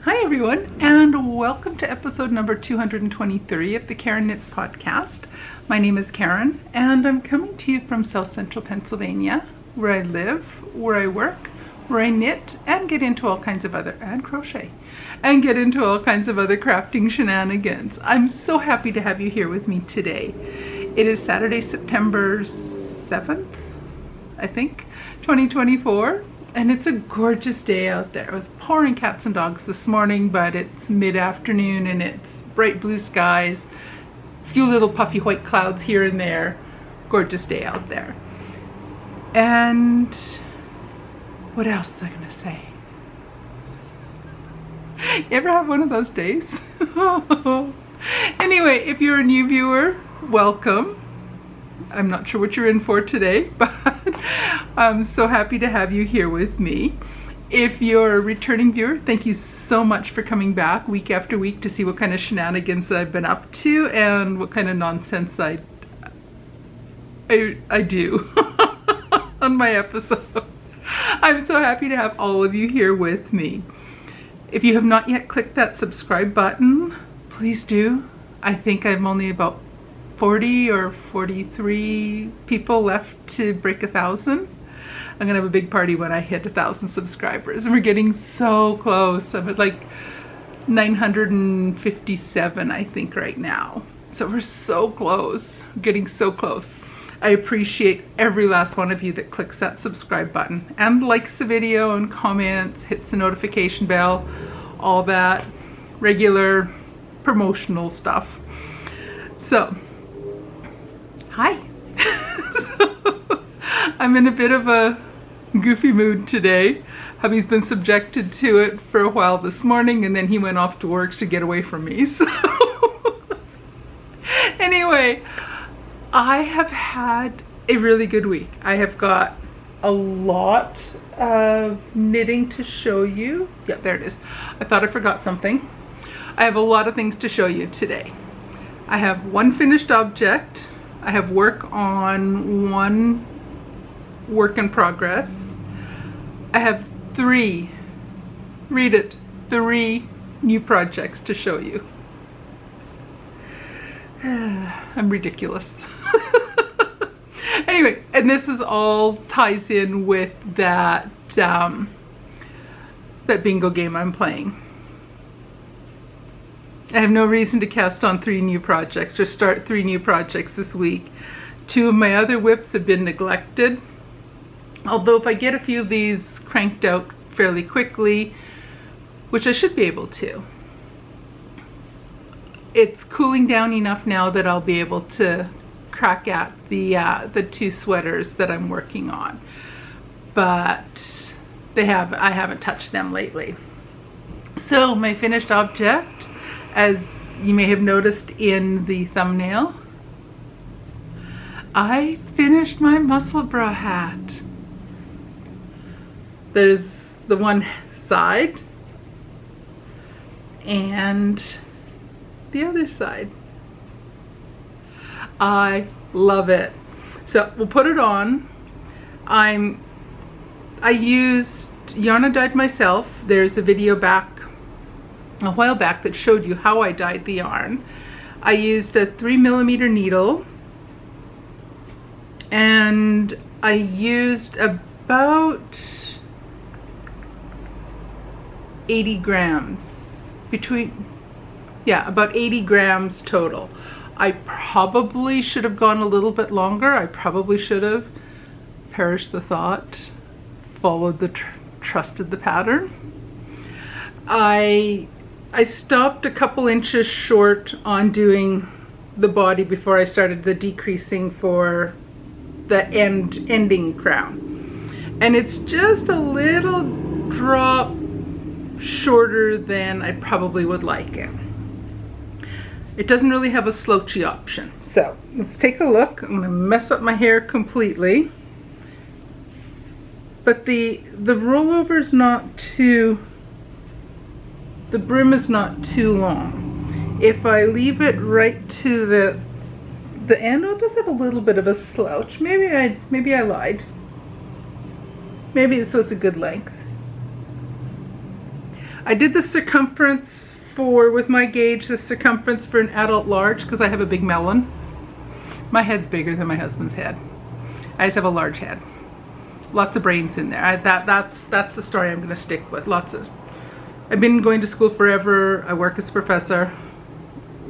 Hi everyone, and welcome to episode number 223 of the Karen Knits podcast. My name is Karen, and I'm coming to you from South Central Pennsylvania, where I live, where I work, where I knit, and get into all kinds of other, and crochet, and get into all kinds of other crafting shenanigans. I'm so happy to have you here with me today. It is Saturday, September 7th, I think, 2024. And it's a gorgeous day out there. It was pouring cats and dogs this morning, but it's mid-afternoon and it's bright blue skies, a few little puffy white clouds here and there. Gorgeous day out there. And what else was I gonna say? You ever have one of those days? Anyway, if you're a new viewer, welcome. I'm not sure what you're in for today, but I'm so happy to have you here with me. If you're a returning viewer, thank you so much for coming back week after week to see what kind of shenanigans I've been up to and what kind of nonsense I do on my episode. I'm so happy to have all of you here with me. If you have not yet clicked that subscribe button, please do. I think I'm only about 40 or 43 people left to break 1,000. I'm gonna have a big party when I hit 1,000 subscribers, and we're getting so close. I'm at like 957, I think, right now. So we're so close, getting so close. I appreciate every last one of you that clicks that subscribe button and likes the video and comments, hits the notification bell, all that regular promotional stuff. So, hi. I'm in a bit of a goofy mood today. Hubby's been subjected to it for a while this morning, and then he went off to work to get away from me. So anyway, I have had a really good week. I have got a lot of knitting to show you. Yeah, there it is. I thought I forgot something. I have a lot of things to show you today. I have one finished object. I have work on one work in progress. I have three new projects to show you. I'm ridiculous. Anyway, and this is all ties in with that bingo game I'm playing. I have no reason to cast on 3 new projects or start 3 new projects this week. 2 of my other whips have been neglected. Although if I get a few of these cranked out fairly quickly, which I should be able to, it's cooling down enough now that I'll be able to crack at the 2 sweaters that I'm working on. But I haven't touched them lately. So my finished object, as you may have noticed in the thumbnail, I finished my muscle bra hat. There's the one side and the other side. I love it. So we'll put it on. I used yarn I dyed myself. There's a video a while back that showed you how I dyed the yarn. I used a 3mm needle, and I used about 80 grams about 80 grams total. I probably should have gone a little bit longer. I probably should have, perish the thought, followed trusted the pattern. I stopped a couple inches short on doing the body before I started the decreasing for the ending crown. And it's just a little drop shorter than I probably would like it. It doesn't really have a slouchy option. So let's take a look. I'm gonna mess up my hair completely. But the rollover is not too, the brim is not too long. If I leave it right to the end, it does have a little bit of a slouch. Maybe I lied. Maybe this was a good length. I did the circumference with my gauge, the circumference for an adult large, because I have a big melon. My head's bigger than my husband's head. I just have a large head. Lots of brains in there. That's the story I'm going to stick with. I've been going to school forever. I work as a professor.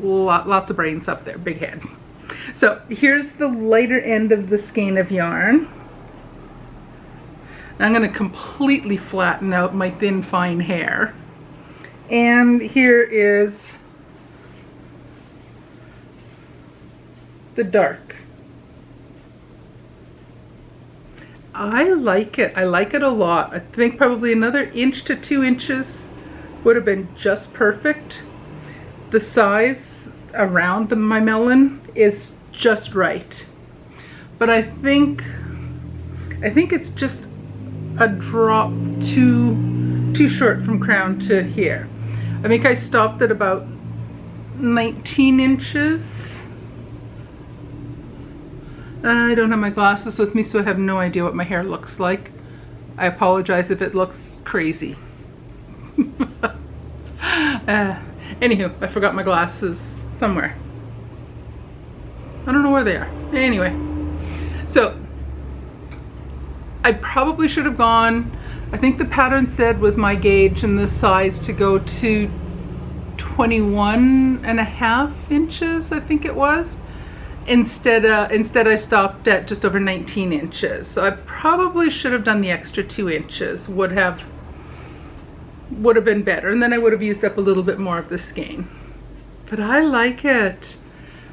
Lots of brains up there, big head. So here's the lighter end of the skein of yarn. I'm going to completely flatten out my thin fine hair. And here is the dark. I like it. I like it a lot. I think probably another 1 to 2 inches would have been just perfect. The size around my melon is just right. But I think it's just a drop too short from crown to here. I think I stopped at about 19 inches. I don't have my glasses with me, so I have no idea what my hair looks like. I apologize if it looks crazy. Anywho, I forgot my glasses somewhere. I don't know where they are. Anyway, so I probably should have gone, I think the pattern said with my gauge and the size to go to 21.5 inches, I think it was. Instead I stopped at just over 19 inches. So I probably should have done the extra 2 inches, would have been better. And then I would have used up a little bit more of the skein. But I like it.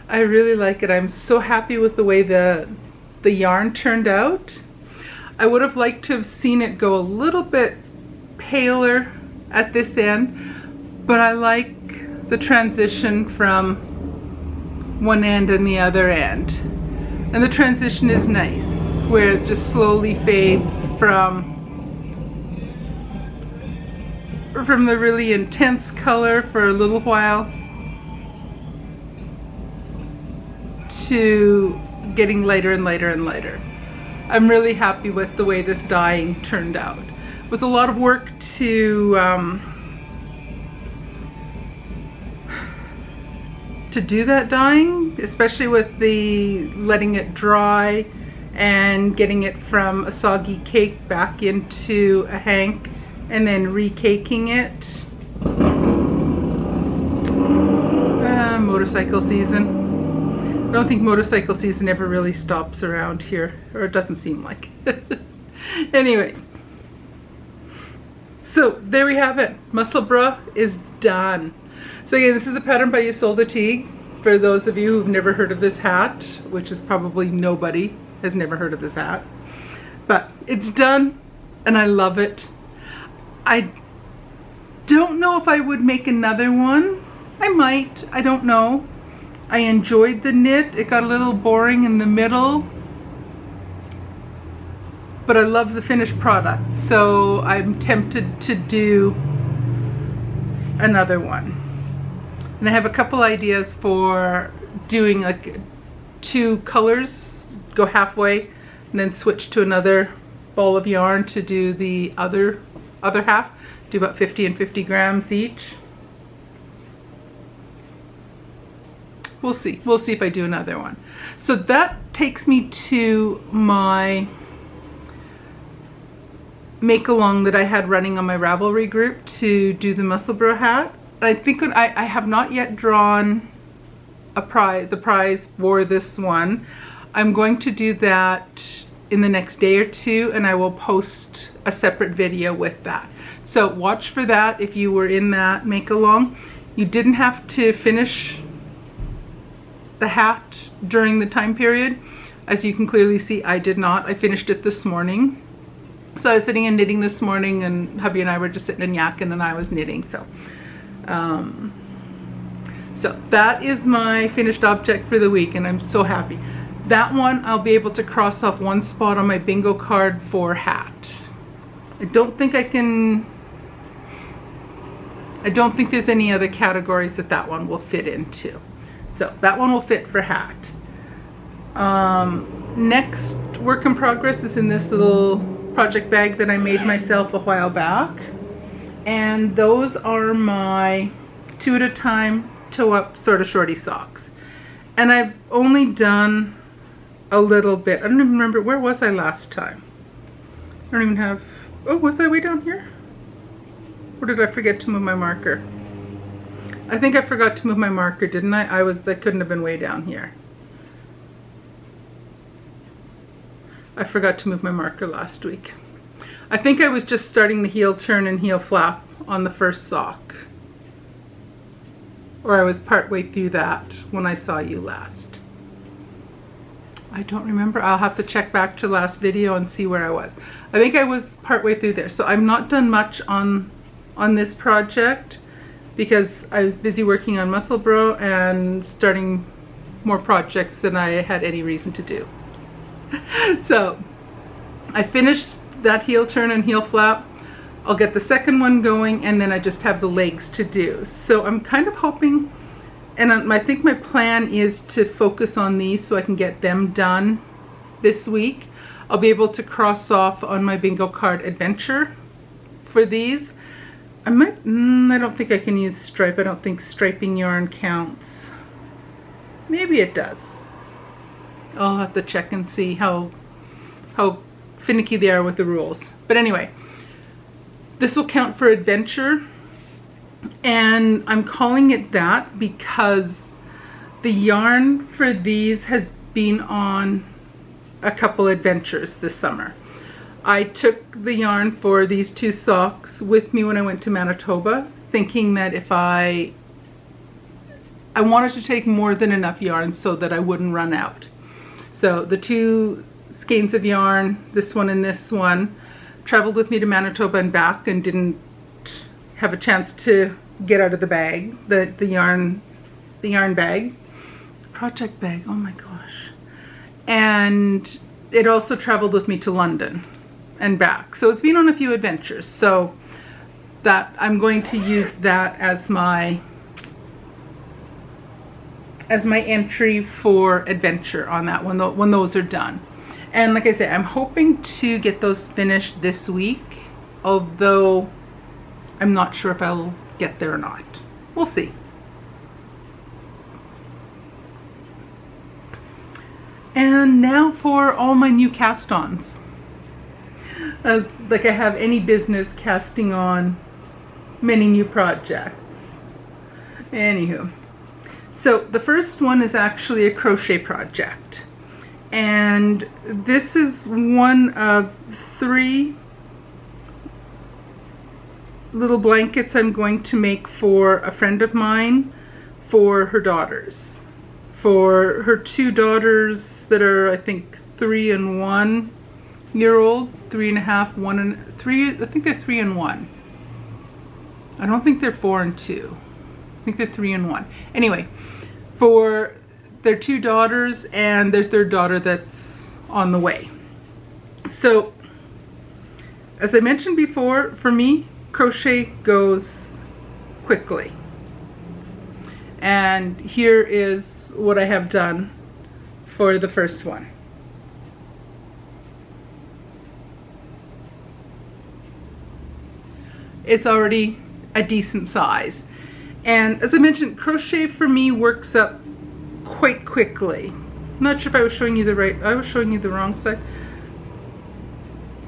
I really like it. I'm so happy with the way the yarn turned out. I would have liked to have seen it go a little bit paler at this end, but I like the transition from one end and the other end. And the transition is nice, where it just slowly fades from the really intense color for a little while to getting lighter and lighter and lighter. I'm really happy with the way this dyeing turned out. It was a lot of work to do that dyeing, especially with the letting it dry and getting it from a soggy cake back into a hank and then recaking it. Motorcycle season. I don't think motorcycle season ever really stops around here, or it doesn't seem like. Anyway, so there we have it. Muscle bra is done. So again, this is a pattern by Isolde Teague. For those of you who've never heard of this hat, which is probably nobody has never heard of this hat, but it's done and I love it. I don't know if I would make another one. I might, I don't know. I enjoyed the knit. It got a little boring in the middle, but I love the finished product, so I'm tempted to do another one. And I have a couple ideas for doing like 2 colors, go halfway, and then switch to another ball of yarn to do the other half. Do about 50 and 50 grams each. We'll see. We'll see if I do another one. So that takes me to my make along that I had running on my Ravelry group to do the muscle bra hat. I think I have not yet drawn the prize for this one. I'm going to do that in the next day or two, and I will post a separate video with that. So watch for that if you were in that make along. You didn't have to finish the hat during the time period. As you can clearly see, I did not. I finished it this morning. So I was sitting and knitting this morning, and hubby and I were just sitting and yakking, and I was knitting. So that is my finished object for the week, and I'm so happy. That one I'll be able to cross off one spot on my bingo card for hat. I don't think there's any other categories that one will fit into. So that one will fit for hat. Next work in progress is in this little project bag that I made myself a while back. And those are my 2 at a time toe up sort of shorty socks. And I've only done a little bit. I don't even remember, where was I last time? I don't even have, oh, was I way down here? Or did I forget to move my marker? I think I forgot to move my marker, didn't I? I couldn't have been way down here. I forgot to move my marker last week. I think I was just starting the heel turn and heel flap on the first sock. Or I was partway through that when I saw you last. I don't remember. I'll have to check back to last video and see where I was. I think I was partway through there. So I've not done much on this project because I was busy working on Muscle Bro and starting more projects than I had any reason to do. So I finished that heel turn and heel flap. I'll get the second one going and then I just have the legs to do. So I'm kind of hoping, and I think my plan is to focus on these so I can get them done this week. I'll be able to cross off on my bingo card adventure for these. I don't think I can use stripe. I don't think striping yarn counts. Maybe it does. I'll have to check and see how finicky they are with the rules. But anyway, this will count for adventure. And I'm calling it that because the yarn for these has been on a couple adventures this summer. I took the yarn for these 2 socks with me when I went to Manitoba, thinking that if I wanted to take more than enough yarn so that I wouldn't run out. So the 2 skeins of yarn, this one and this one, traveled with me to Manitoba and back and didn't have a chance to get out of the bag, the yarn bag, project bag, oh my gosh. And it also traveled with me to London and back. So it's been on a few adventures. So that I'm going to use that as my entry for adventure on that when those are done. And like I said, I'm hoping to get those finished this week, although I'm not sure if I'll get there or not. We'll see. And now for all my new cast-ons. Like I have any business casting on many new projects. Anywho. So the first one is actually a crochet project. And this is one of 3 little blankets I'm going to make for a friend of mine for her daughters. For her 2 daughters that are, I think, 3 and 1 year old, 3 and a half, 1 and 3. I think they're 3 and 1. I don't think they're 4 and 2. I think they're 3 and 1. Anyway, for their 2 daughters and their 3rd daughter that's on the way. So, as I mentioned before, for me, crochet goes quickly. And here is what I have done for the first one. It's already a decent size. And as I mentioned, crochet for me works up quite quickly. I'm not sure if I was showing you I was showing you the wrong side.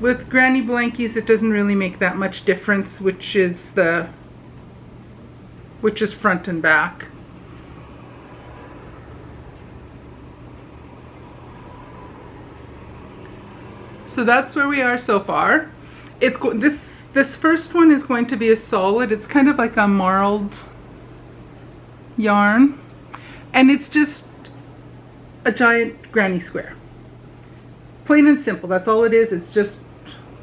With granny blankies, it doesn't really make that much difference which is front and back. So that's where we are so far. This first one is going to be a solid. It's kind of like a marled yarn, and it's just a giant granny square. Plain and simple, that's all it is. It's just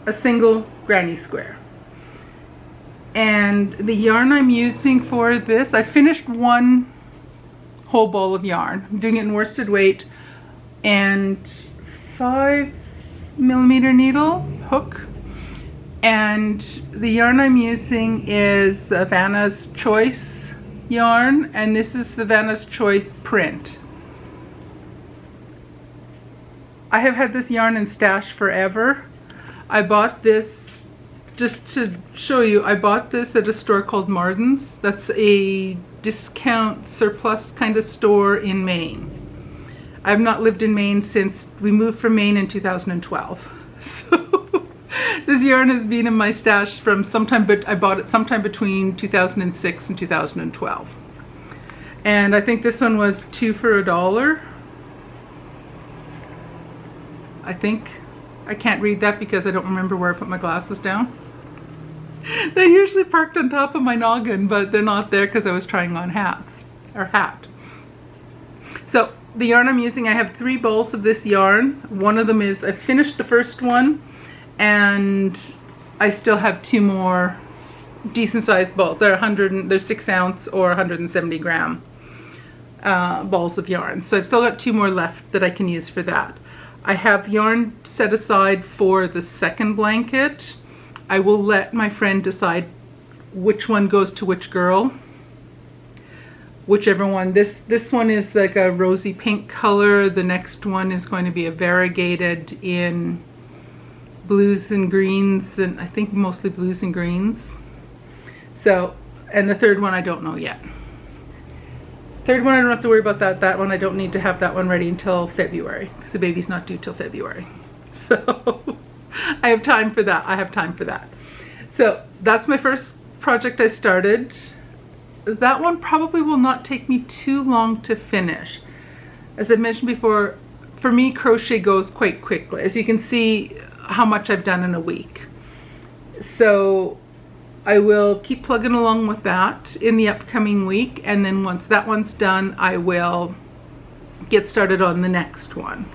a single granny square. And the yarn I'm using for this, I finished 1 whole ball of yarn. I'm doing it in worsted weight and 5mm needle hook. And the yarn I'm using is Vanna's Choice yarn, and this is the Vanna's Choice print. I have had this yarn in stash forever. I bought this just to show you, I bought this at a store called Marden's. That's a discount surplus kind of store in Maine. I've not lived in Maine since we moved from Maine in 2012. So this yarn has been in my stash from sometime, but I bought it sometime between 2006 and 2012. And I think this one was 2 for $1. I think. I can't read that because I don't remember where I put my glasses down. They're usually parked on top of my noggin, but they're not there because I was trying on hat. So the yarn I'm using, I have 3 balls of this yarn. One of them is, I finished the first one, and I still have 2 more decent sized balls. They're 6 ounce or 170 gram balls of yarn. So I've still got 2 more left that I can use for that. I have yarn set aside for the second blanket. I will let my friend decide which one goes to which girl. Whichever one. This one is like a rosy pink color. The next one is going to be a variegated in blues and greens, and I think mostly blues and greens. So, and the third one I don't know yet. Third one I don't have to worry about that. That one I don't need to have that one ready until February because the baby's not due till February. So I have time for that. So that's my first project I started. That one probably will not take me too long to finish. As I mentioned before, for me crochet goes quite quickly. As you can see how much I've done in a week. So I will keep plugging along with that in the upcoming week, and then once that one's done, I will get started on the next one.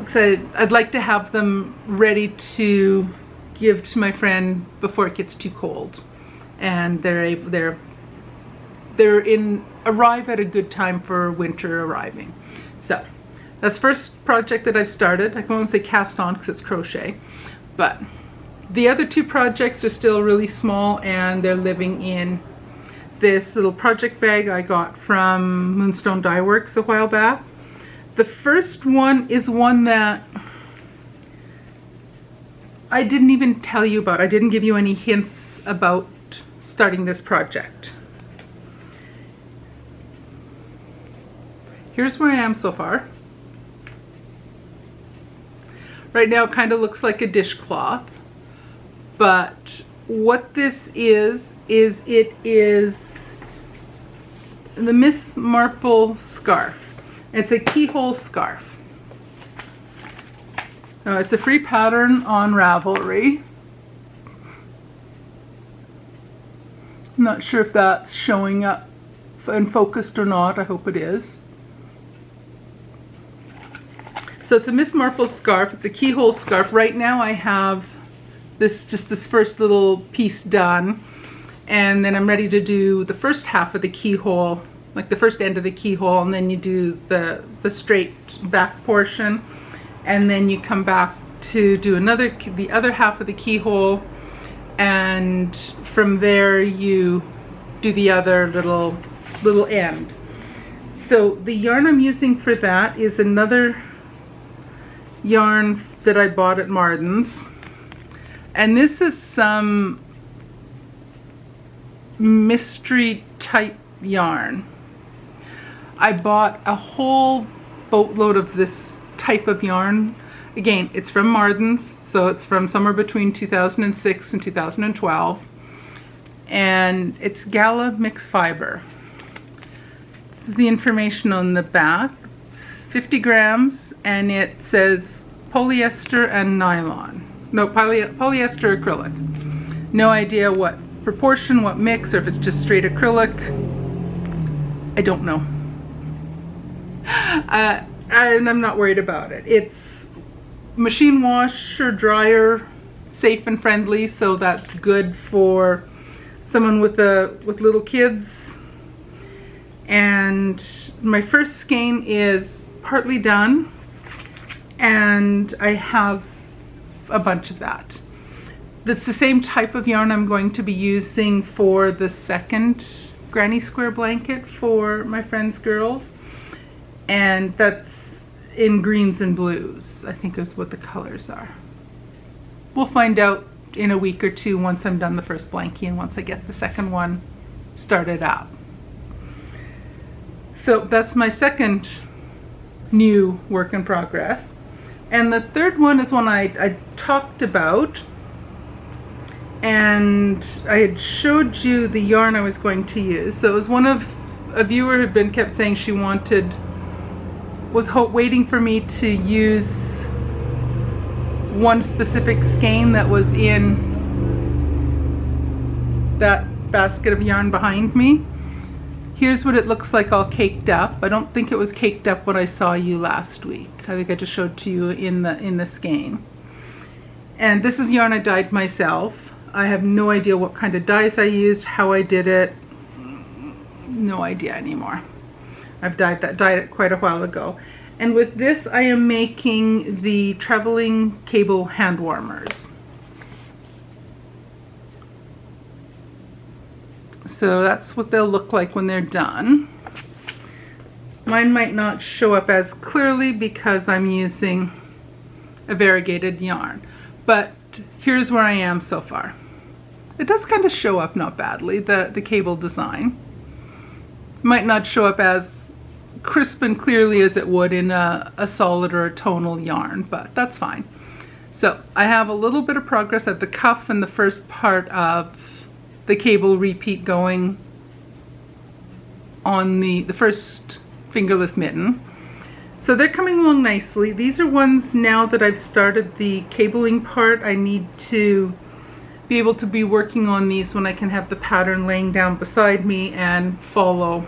So I'd like to have them ready to give to my friend before it gets too cold, and arrive at a good time for winter arriving. So that's the first project that I've started. I can only say cast on because it's crochet, but the other 2 projects are still really small, and they're living in this little project bag I got from Moonstone Dye Works a while back. The first one is one that I didn't even tell you about. I didn't give you any hints about starting this project. Here's where I am so far. Right now it kind of looks like a dishcloth. But what this is it is the Miss Marple scarf. It's a keyhole scarf. Now it's a free pattern on Ravelry. I'm not sure if that's showing up and focused or not. I hope it is. So it's a Miss Marple scarf. It's a keyhole scarf. Right now I have this first little piece done, and then I'm ready to do the first half of the keyhole, like the first end of the keyhole, and then you do the straight back portion, and then you come back to do the other half of the keyhole, and from there you do the other little end. So the yarn I'm using for that is another yarn that I bought at Marden's. And this is some mystery type yarn. I bought a whole boatload of this type of yarn. Again, it's from Marden's, so it's from somewhere between 2006 and 2012. And it's Gala mixed fiber. This is the information on the back. It's 50 grams, and it says polyester and nylon. No, polyester acrylic. No idea what proportion, what mix, or if it's just straight acrylic. I don't know. And I'm not worried about it. It's machine wash or dryer, safe and friendly, so that's good for someone with little kids. And my first skein is partly done, and I have a bunch of that. That's the same type of yarn I'm going to be using for the second granny square blanket for my friend's girls, and that's in greens and blues, I think is what the colors are. We'll find out in a week or two once I'm done the first blankie and once I get the second one started up. So that's my second new work in progress. And the third one is one I talked about, and I had showed you the yarn I was going to use. So it was one of a viewer had kept saying she was waiting for me to use one specific skein that was in that basket of yarn behind me. Here's what it looks like all caked up. I don't think it was caked up when I saw you last week. I think I just showed to you in the skein. And this is yarn I dyed myself. I have no idea what kind of dyes I used, how I did it. No idea anymore. I've dyed it quite a while ago. And with this I am making the traveling cable hand warmers. So that's what they'll look like when they're done. Mine might not show up as clearly because I'm using a variegated yarn, but here's where I am so far. It does kind of show up not badly, the cable design. Might not show up as crisp and clearly as it would in a solid or a tonal yarn, but that's fine. So I have a little bit of progress at the cuff and the first part of the cable repeat going on the first fingerless mitten. So they're coming along nicely. These are ones now that I've started the cabling part. I need to be able to be working on these when I can have the pattern laying down beside me and follow.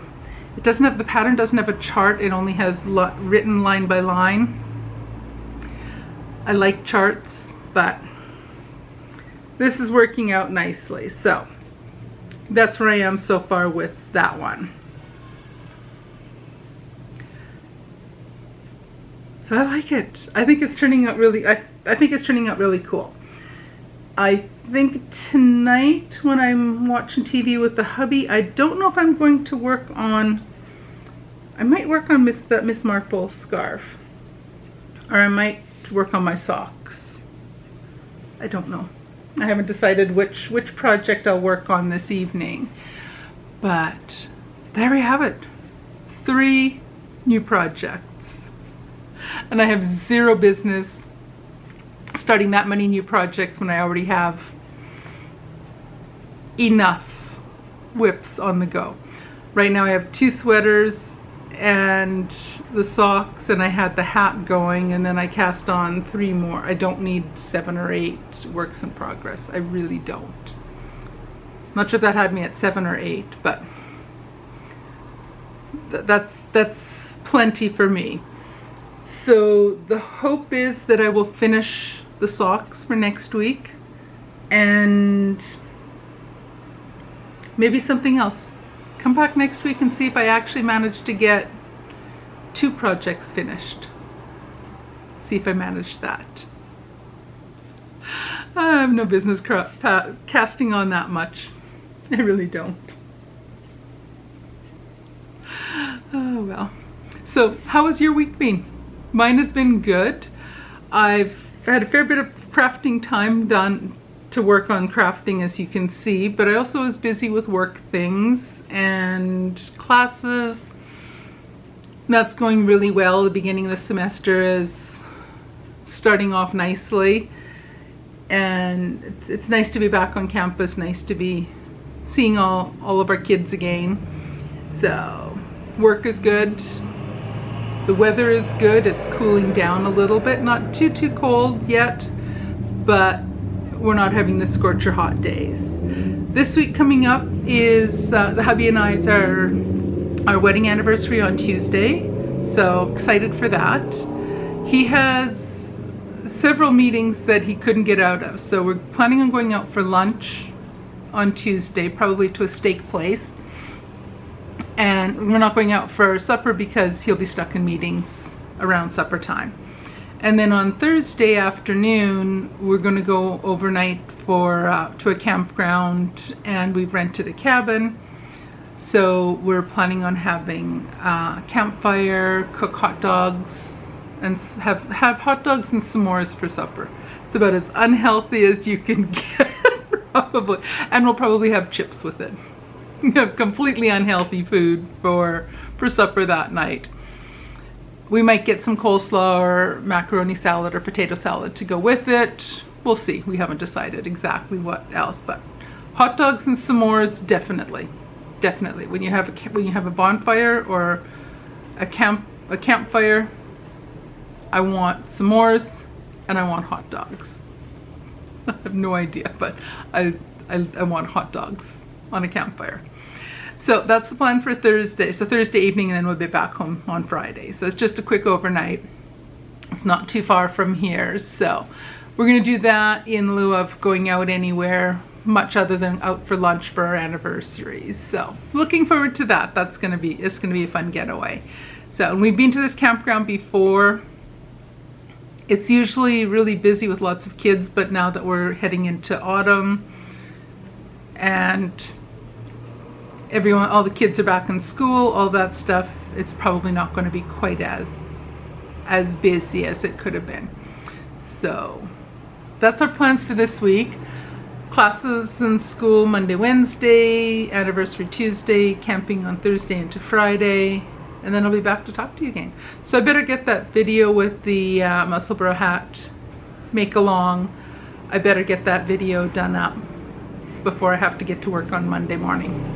The pattern doesn't have a chart, it only has written line by line. I like charts, but this is working out nicely. So that's where I am so far with that one. So I like it. I think it's turning out really, I think it's turning out really cool. I think tonight when I'm watching TV with the hubby, I don't know if I'm going to work on, I might work on that Miss Marple scarf, or I might work on my socks. I don't know. I haven't decided which project I'll work on this evening, but there we have it. 3 new projects, and I have zero business starting that many new projects when I already have enough whips on the go. Right now I have 2 sweaters and the socks, and I had the hat going, and then I cast on 3 more. I don't need 7 or 8 works in progress. I really don't. Not sure if that had me at 7 or 8, but that's plenty for me. So the hope is that I will finish the socks for next week and maybe something else. Come back next week and see if I actually managed to get 2 projects finished. See if I managed that. I have no business casting on that much. I really don't. Oh well. So how has your week been? Mine has been good. I've had a fair bit of crafting time done to work on crafting, as you can see, but I also was busy with work things and classes. That's going really well. The beginning of the semester is starting off nicely, and it's nice to be back on campus, nice to be seeing all of our kids again. So work is good. The weather is good. It's cooling down a little bit, not too cold yet, but we're not having the scorcher hot days. This week coming up is the hubby and I, it's our wedding anniversary on Tuesday, so excited for that. He has several meetings that he couldn't get out of, so we're planning on going out for lunch on Tuesday, probably to a steak place. And we're not going out for supper because he'll be stuck in meetings around supper time. And then on Thursday afternoon, we're going to go overnight to a campground, and we've rented a cabin. So we're planning on having a campfire, cook hot dogs, and have hot dogs and s'mores for supper. It's about as unhealthy as you can get, probably. And we'll probably have chips with it. You know, completely unhealthy food for supper that night. We might get some coleslaw or macaroni salad or potato salad to go with it. We'll see. We haven't decided exactly what else, but hot dogs and s'mores, definitely. Definitely. When you have a bonfire or a campfire, I want s'mores and I want hot dogs. I have no idea, but I want hot dogs on a campfire. So that's the plan for Thursday. So Thursday evening, and then we'll be back home on Friday. So it's just a quick overnight. It's not too far from here. So we're going to do that in lieu of going out anywhere much other than out for lunch for our anniversaries. So looking forward to that. It's going to be a fun getaway. So, and we've been to this campground before. It's usually really busy with lots of kids, but now that we're heading into autumn and all the kids are back in school, all that stuff, it's probably not going to be quite as busy as it could have been. So that's our plans for this week. Classes in school Monday, Wednesday, anniversary Tuesday, camping on Thursday into Friday, and then I'll be back to talk to you again. So I better get that video with the Musselburgh hat make along. I better get that video done up before I have to get to work on Monday morning.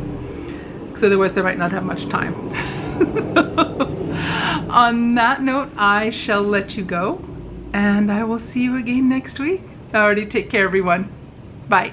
So otherwise I might not have much time. On that note, I shall let you go, and I will see you again next week. Alrighty, take care everyone. Bye.